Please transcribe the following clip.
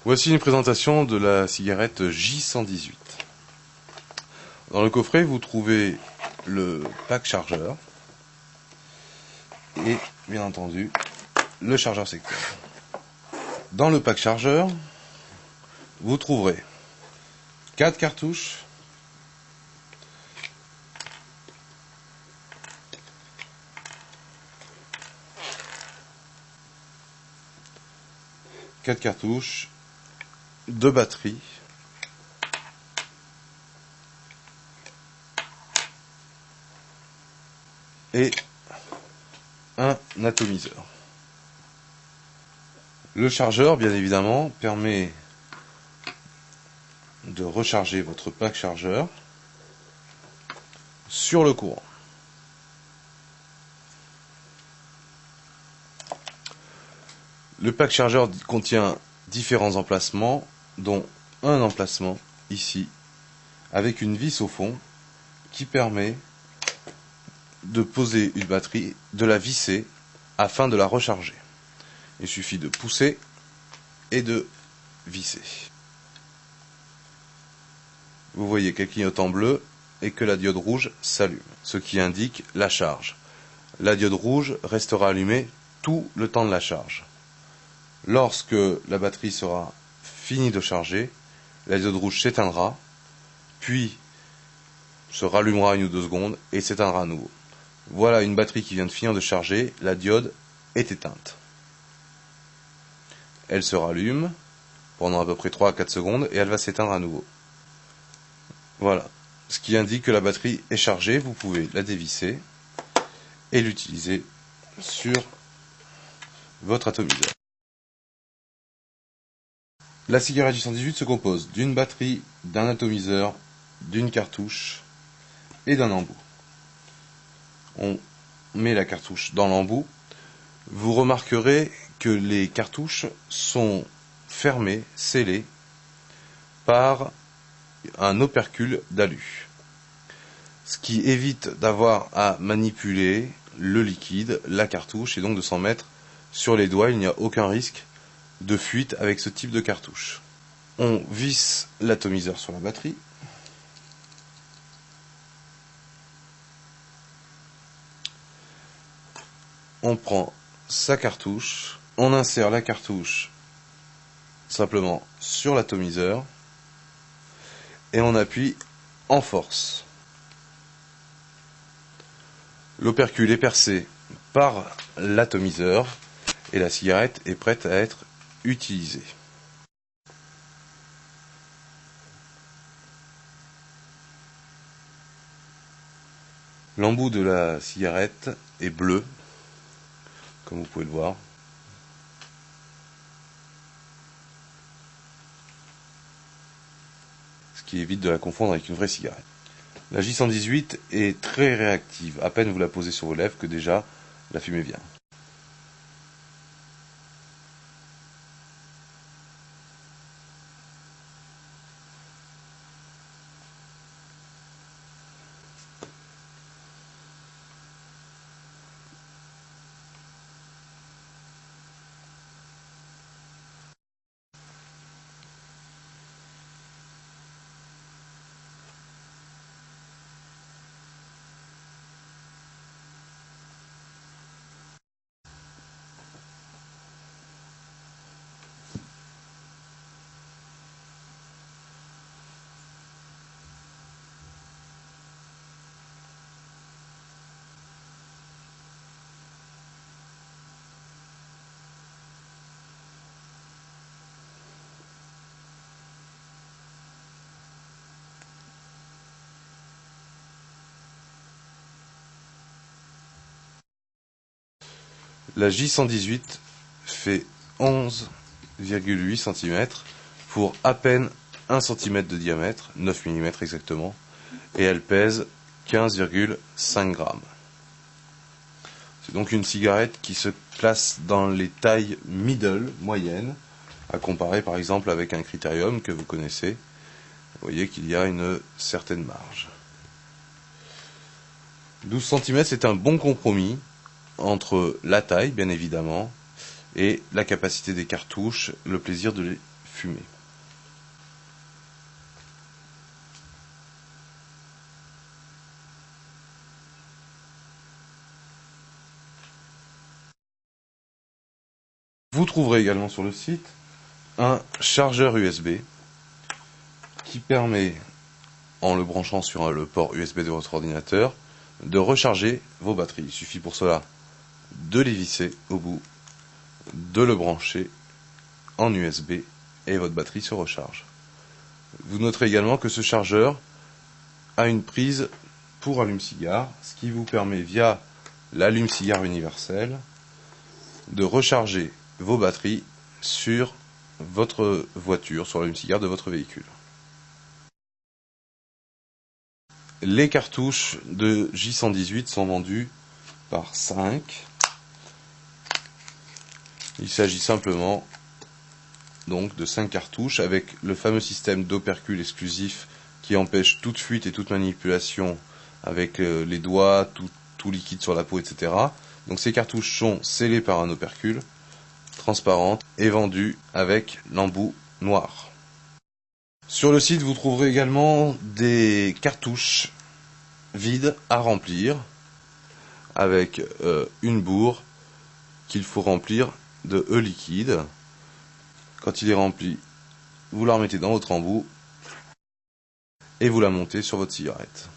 Voici une présentation de la cigarette J118. Dans le coffret, vous trouvez le pack chargeur et, bien entendu, le chargeur secteur. Dans le pack chargeur, vous trouverez 4 cartouches, deux batteries, et un atomiseur. Le chargeur, bien évidemment, permet de recharger votre pack chargeur sur le courant. Le pack chargeur contient différents emplacements, dont un emplacement ici, avec une vis au fond qui permet de poser une batterie, de la visser afin de la recharger. Il suffit de pousser et de visser. Vous voyez qu'elle clignote en bleu et que la diode rouge s'allume, ce qui indique la charge. La diode rouge restera allumée tout le temps de la charge. Lorsque la batterie sera finie de charger, la diode rouge s'éteindra, puis se rallumera 1 ou 2 secondes et s'éteindra à nouveau. Voilà une batterie qui vient de finir de charger, la diode est éteinte. Elle se rallume pendant à peu près 3 à 4 secondes et elle va s'éteindre à nouveau. Voilà, ce qui indique que la batterie est chargée, vous pouvez la dévisser et l'utiliser sur votre atomiseur. La cigarette J118 se compose d'une batterie, d'un atomiseur, d'une cartouche et d'un embout. On met la cartouche dans l'embout. Vous remarquerez que les cartouches sont fermées, scellées par un opercule d'alu, ce qui évite d'avoir à manipuler le liquide, la cartouche, et donc de s'en mettre sur les doigts. Il n'y a aucun risque de fuite avec ce type de cartouche. On visse l'atomiseur sur la batterie. On prend sa cartouche, on insère la cartouche simplement sur l'atomiseur et on appuie en force. L'opercule est percé par l'atomiseur et la cigarette est prête à être utilisée. L'embout de la cigarette est bleu, comme vous pouvez le voir. Ce qui évite de la confondre avec une vraie cigarette. La J118 est très réactive. À peine vous la posez sur vos lèvres que déjà la fumée vient. La J118 fait 11,8 cm pour à peine 1 cm de diamètre, 9 mm exactement, et elle pèse 15,5 grammes. C'est donc une cigarette qui se place dans les tailles middle, moyennes, à comparer par exemple avec un Critérium que vous connaissez. Vous voyez qu'il y a une certaine marge. 12 cm, c'est un bon compromis entre la taille, bien évidemment, et la capacité des cartouches, le plaisir de les fumée. Vous trouverez également sur le site un chargeur USB qui permet, en le branchant sur le port USB de votre ordinateur, de recharger vos batteries. Il suffit pour cela de les visser au bout, de le brancher en USB et votre batterie se recharge. Vous noterez également que ce chargeur a une prise pour allume-cigare, ce qui vous permet via l'allume-cigare universel de recharger vos batteries sur votre voiture, sur l'allume-cigare de votre véhicule. Les cartouches de J118 sont vendues par 5. Il s'agit simplement donc de 5 cartouches avec le fameux système d'opercule exclusif qui empêche toute fuite et toute manipulation avec les doigts, tout liquide sur la peau, etc. Donc ces cartouches sont scellées par un opercule transparente et vendues avec l'embout noir. Sur le site, vous trouverez également des cartouches vides à remplir avec une bourre qu'il faut remplir de liquide. Quand il est rempli, vous la remettez dans votre embout et vous la montez sur votre cigarette.